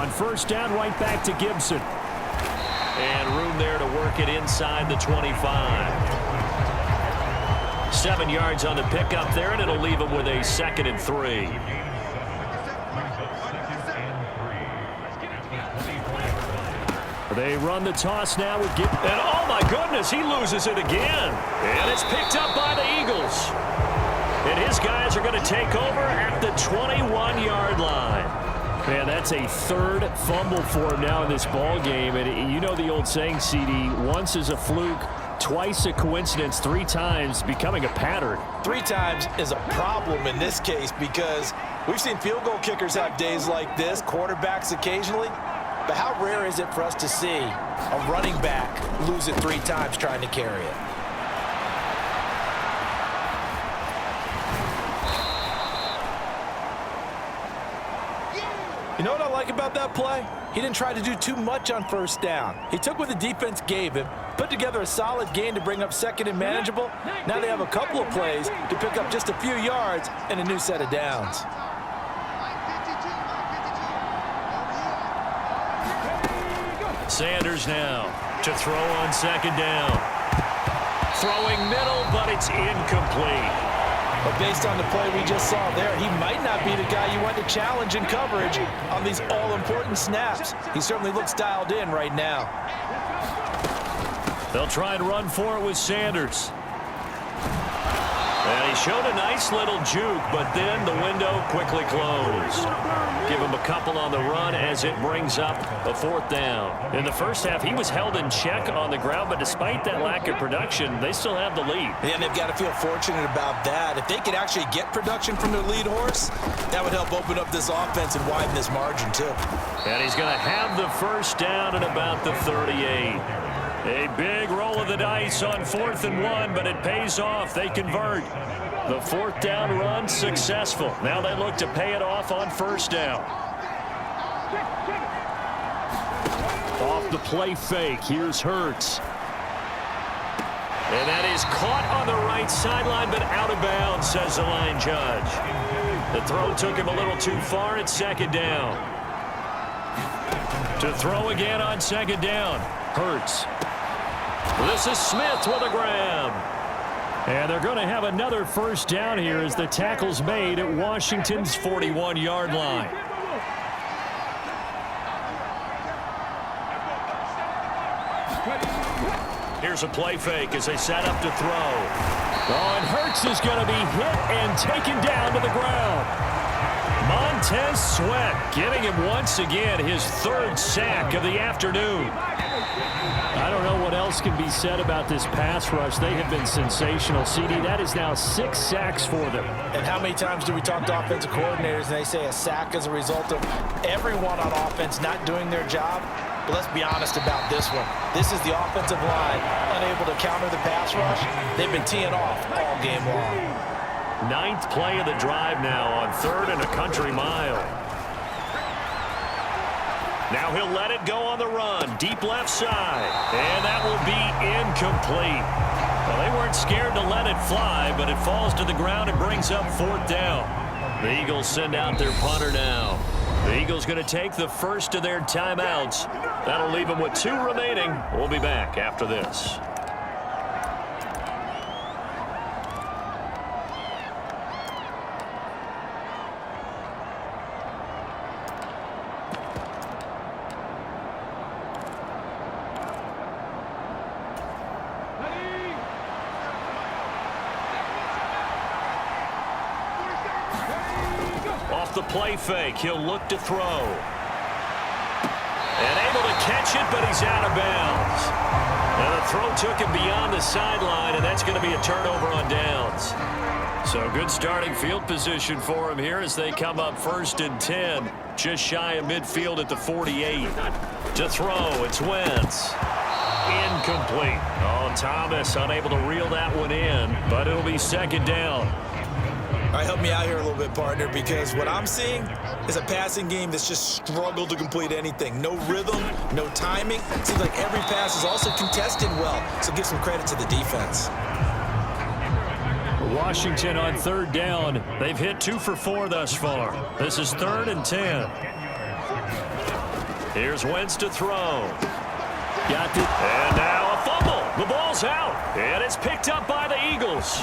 On first down, right back to Gibson. And room there to work it inside the 25. 7 yards on the pickup there, and it'll leave him with a 2nd and 3. They run the toss now with Gibson. And oh my goodness, he loses it again. And it's picked up by the Eagles. And his guys are going to take over at the 21-yard line. Man, that's a 3rd fumble for him now in this ball game. And you know the old saying, CD, once is a fluke, twice a coincidence, 3 times becoming a pattern. 3 times is a problem in this case because we've seen field goal kickers have days like this, quarterbacks occasionally. But how rare is it for us to see a running back lose it 3 times trying to carry it? You know what I like about that play? He didn't try to do too much on first down. He took what the defense gave him, put together a solid gain to bring up 2nd and manageable. Now they have a couple of plays to pick up just a few yards and a new set of downs. Sanders now to throw on 2nd down. Throwing middle, but it's incomplete. But based on the play we just saw there, he might not be the guy you want to challenge in coverage on these all-important snaps. He certainly looks dialed in right now. They'll try and run for it with Sanders. And he showed a nice little juke, but then the window quickly closed. Give him a couple on the run as it brings up a 4th down. In the first half, he was held in check on the ground, but despite that lack of production, they still have the lead. And they've got to feel fortunate about that. If they could actually get production from their lead horse, that would help open up this offense and widen this margin too. And he's going to have the first down at about the 38. A big roll of the dice on 4th and 1, but it pays off. They convert. The 4th down run successful. Now they look to pay it off on first down. Off the play fake. Here's Hurts. And that is caught on the right sideline, but out of bounds, says the line judge. The throw took him a little too far at 2nd down. To throw again on 2nd down. Hurts. This is Smith with a grab. And they're going to have another first down here as the tackle's made at Washington's 41-yard line. Here's a play fake as they set up to throw. Oh, and Hurts is going to be hit and taken down to the ground. Montez Sweat getting him once again his 3rd sack of the afternoon. I don't know what else can be said about this pass rush. They have been sensational. CD, that is now 6 sacks for them. And how many times do we talk to offensive coordinators and they say a sack is a result of everyone on offense not doing their job? But let's be honest about this one. This is the offensive line unable to counter the pass rush. They've been teeing off all game long. 9th play of the drive now on 3rd and a country mile. Now he'll let it go on the run. Deep left side. And that will be incomplete. Well, they weren't scared to let it fly, but it falls to the ground and brings up 4th down. The Eagles send out their punter now. The Eagles going to take the first of their timeouts. That'll leave them with 2 remaining. We'll be back after this. The play fake. He'll look to throw. And able to catch it, but he's out of bounds. Now the throw took him beyond the sideline, and that's going to be a turnover on downs. So good starting field position for him here as they come up 1st and 10. Just shy of midfield at the 48. To throw, it's Wentz. Incomplete. Oh, Thomas unable to reel that one in, but it'll be 2nd down. All right, help me out here a little bit, partner, because what I'm seeing is a passing game that's just struggled to complete anything. No rhythm, no timing. Seems like every pass is also contested well, so give some credit to the defense. Washington on 3rd down. They've hit 2 for 4 thus far. This is 3rd and 10. Here's Wentz to throw. Got it. And now a fumble. The ball's out. And it's picked up by the Eagles.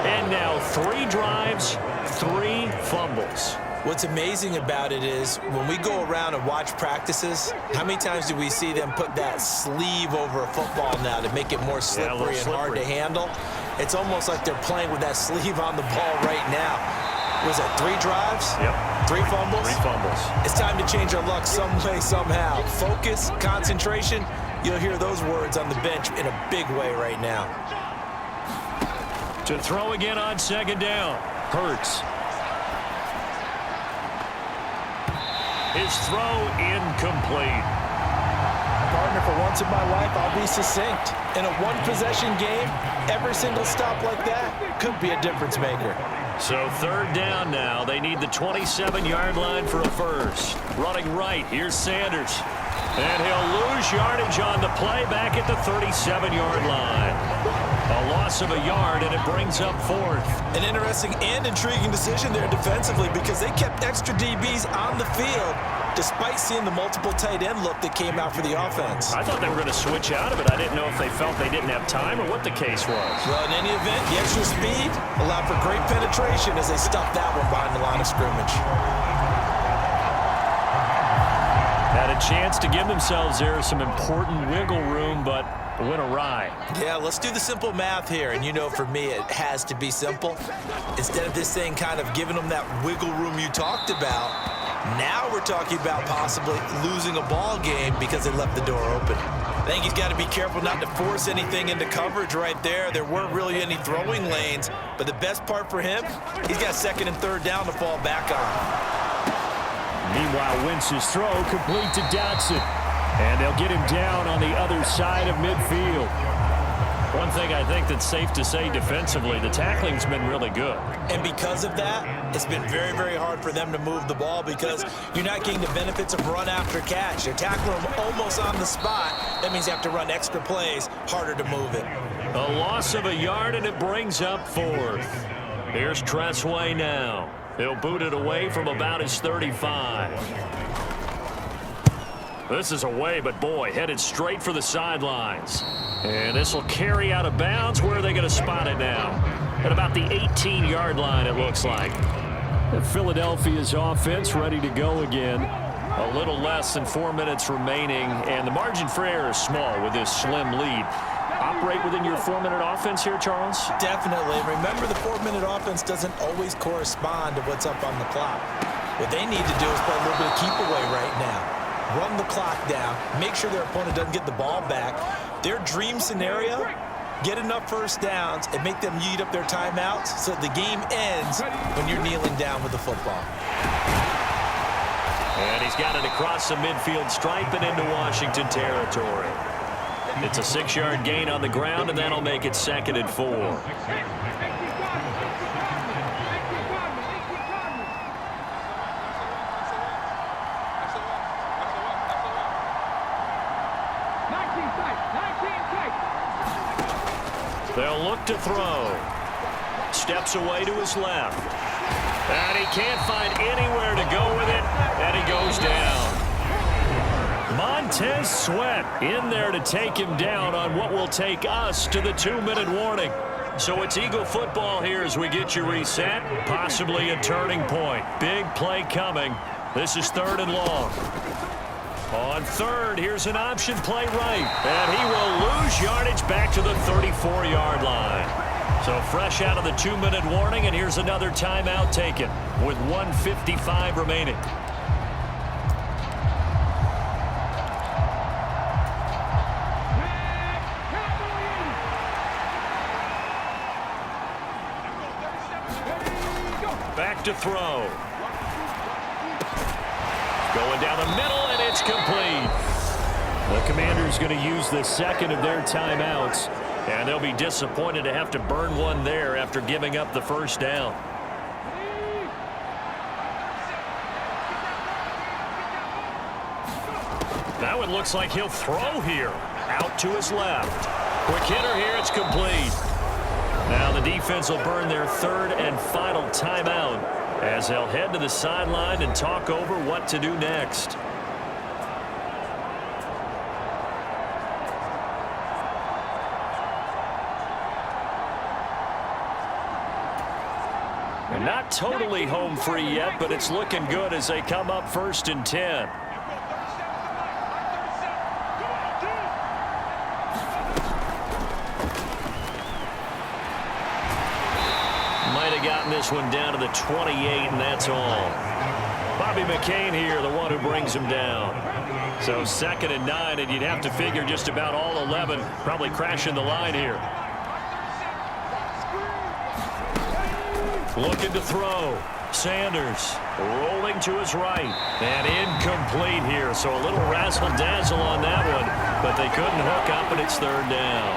And now 3 drives, 3 fumbles. What's amazing about it is when we go around and watch practices, how many times do we see them put that sleeve over a football now to make it more slippery and hard to handle? It's almost like they're playing with that sleeve on the ball right now. Was it 3 drives? Yep. 3 fumbles? 3 fumbles. It's time to change our luck some way, somehow. Focus, concentration, you'll hear those words on the bench in a big way right now. To throw again on 2nd down. Hurts. His throw incomplete. Partner, for once in my life, I'll be succinct. In a one-possession game, every single stop like that could be a difference maker. So 3rd down now. They need the 27-yard line for a first. Running right, here's Sanders. And he'll lose yardage on the play back at the 37-yard line. A loss of a yard, and it brings up 4th. An interesting and intriguing decision there defensively because they kept extra DBs on the field despite seeing the multiple tight end look that came out for the offense. I thought they were going to switch out of it. I didn't know if they felt they didn't have time or what the case was. Well, in any event, the extra speed allowed for great penetration as they stuffed that one behind the line of scrimmage. Had a chance to give themselves there some important wiggle room, but went awry. Yeah, let's do the simple math here. And you know, for me, it has to be simple. Instead of this thing kind of giving them that wiggle room you talked about, now we're talking about possibly losing a ball game because they left the door open. I think he's got to be careful not to force anything into coverage right there. There weren't really any throwing lanes, but the best part for him, he's got 2nd and 3rd down to fall back on. Meanwhile, Wentz's throw complete to Dotson. And they'll get him down on the other side of midfield. One thing I think that's safe to say defensively, the tackling's been really good. And because of that, it's been very, very hard for them to move the ball because you're not getting the benefits of run after catch. They're tackling them almost on the spot. That means they have to run extra plays, harder to move it. A loss of a yard, and it brings up 4th. Here's Tressway now. He'll boot it away from about his 35. This is away, but boy, headed straight for the sidelines. And this will carry out of bounds. Where are they going to spot it now? At about the 18-yard line, it looks like. Philadelphia's offense ready to go again. A little less than 4 minutes remaining, and the margin for error is small with this slim lead. Operate within your 4-minute offense here, Charles? Definitely. Remember, the 4-minute offense doesn't always correspond to what's up on the clock. What they need to do is play a little bit of keep away right now. Run the clock down, make sure their opponent doesn't get the ball back. Their dream scenario, get enough first downs and make them eat up their timeouts so the game ends when you're kneeling down with the football. And he's got it across the midfield stripe and into Washington territory. It's a 6-yard gain on the ground, and that'll make it 2nd and 4. They'll look to throw. Steps away to his left. And he can't find anywhere to go with it, and he goes down. Montez Sweat in there to take him down on what will take us to the 2-minute warning. So it's Eagle football here as we get you reset. Possibly a turning point. Big play coming. This is 3rd and long. On 3rd, here's an option play right. And he will lose yardage back to the 34-yard line. So fresh out of the 2-minute warning, and here's another timeout taken with 1:55 remaining. Back to throw. Going down the middle, and it's complete. The Commanders going to use the 2nd of their timeouts, and they'll be disappointed to have to burn one there after giving up the first down. Now it looks like he'll throw here. Out to his left. Quick hitter here, it's complete. Now the defense will burn their third and final timeout as they'll head to the sideline and talk over what to do next. And not totally home free yet, but it's looking good as they come up 1st and 10. Might have gotten this one down to the 28, and that's all. Bobby McCain here, the one who brings him down. So 2nd and 9, and you'd have to figure just about all 11 probably crashing the line here. Looking to throw. Sanders rolling to his right. And incomplete here. So a little razzle-dazzle on that one. But they couldn't hook up, and it's 3rd down.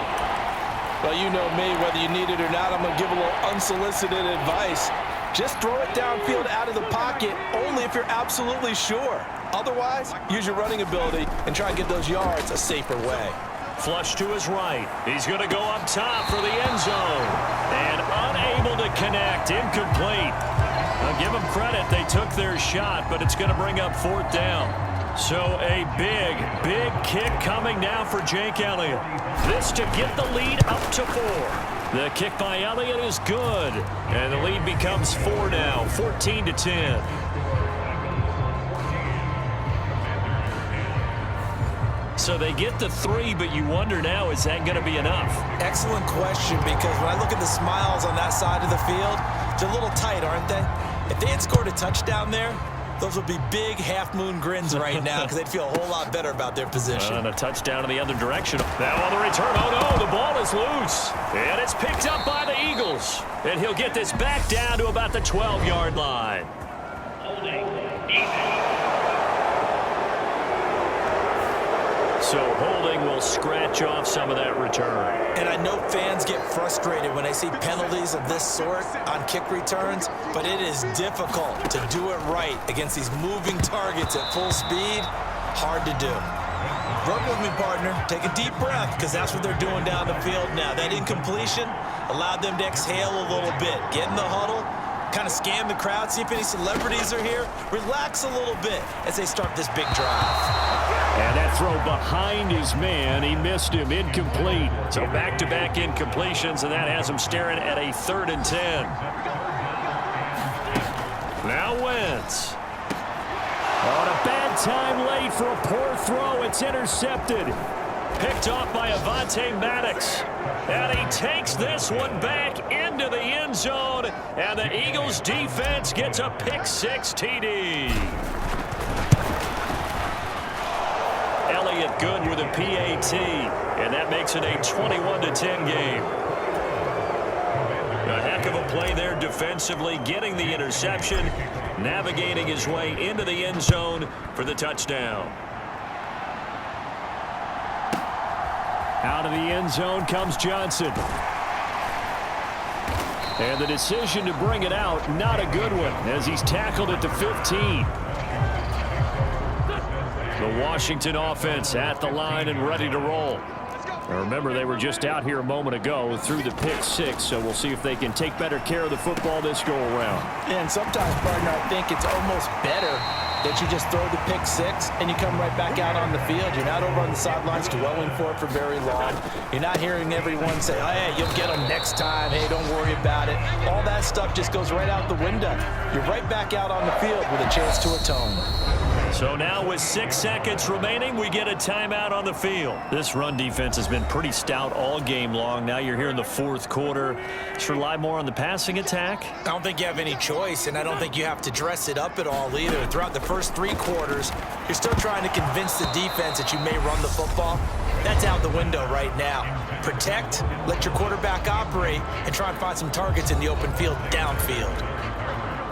Well, you know me, whether you need it or not, I'm going to give a little unsolicited advice. Just throw it downfield out of the pocket only if you're absolutely sure. Otherwise, use your running ability and try and get those yards a safer way. Flush to his right. He's going to go up top for the end zone. And unable to connect. Incomplete. I'll give them credit. They took their shot, but it's going to bring up 4th down. So a big, big kick coming now for Jake Elliott. This to get the lead up to 4. The kick by Elliott is good. And the lead becomes 4 now, 14-10. So they get the 3, but you wonder now, is that going to be enough? Excellent question, because when I look at the smiles on that side of the field, they're a little tight, aren't they? If they had scored a touchdown there, those would be big half-moon grins right now because they'd feel a whole lot better about their position. And a touchdown in the other direction. Now on the return, oh no, the ball is loose. And it's picked up by the Eagles. And he'll get this back down to about the 12-yard line. So holding will scratch off some of that return. And I know fans get frustrated when they see penalties of this sort on kick returns, but it is difficult to do it right against these moving targets at full speed. Hard to do. Run with me, partner. Take a deep breath, because that's what they're doing down the field now. That incompletion allowed them to exhale a little bit. Get in the huddle, kind of scan the crowd, see if any celebrities are here. Relax a little bit as they start this big drive. And that throw behind his man, he missed him, incomplete. So back-to-back incompletions, and that has him staring at a 3rd and 10. Now Wentz. On a bad time late for a poor throw, it's intercepted. Picked off by Avonte Maddox. And he takes this one back into the end zone, and the Eagles defense gets a pick-6 TD. Elliott good with a PAT, and that makes it a 21-10 game. A heck of a play there defensively, getting the interception, navigating his way into the end zone for the touchdown. Out of the end zone comes Johnson. And the decision to bring it out, not a good one, as he's tackled at the 15. The Washington offense at the line and ready to roll. Now remember, they were just out here a moment ago through the pick-6, so we'll see if they can take better care of the football this go-around. And sometimes, partner, I think it's almost better that you just throw the pick-6 and you come right back out on the field. You're not over on the sidelines dwelling for it for very long. You're not hearing everyone say, oh, hey, you'll get them next time. Hey, don't worry about it. All that stuff just goes right out the window. You're right back out on the field with a chance to atone. So now with 6 seconds remaining, we get a timeout on the field. This run defense has been pretty stout all game long. Now you're here in the 4th quarter. Just rely more on the passing attack. I don't think you have any choice, and I don't think you have to dress it up at all either. Throughout the first 3 quarters, you're still trying to convince the defense that you may run the football. That's out the window right now. Protect, let your quarterback operate, and try and find some targets in the open field downfield.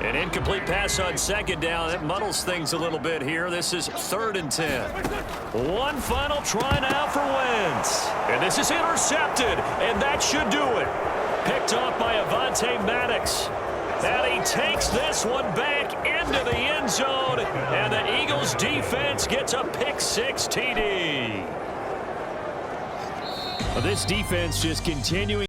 An incomplete pass on 2nd down. That muddles things a little bit here. This is 3rd and 10. One final try now for Wentz. And this is intercepted, and that should do it. Picked off by Avonte Maddox. And he takes this one back into the end zone, and the Eagles defense gets a pick-6 TD. This defense just continuing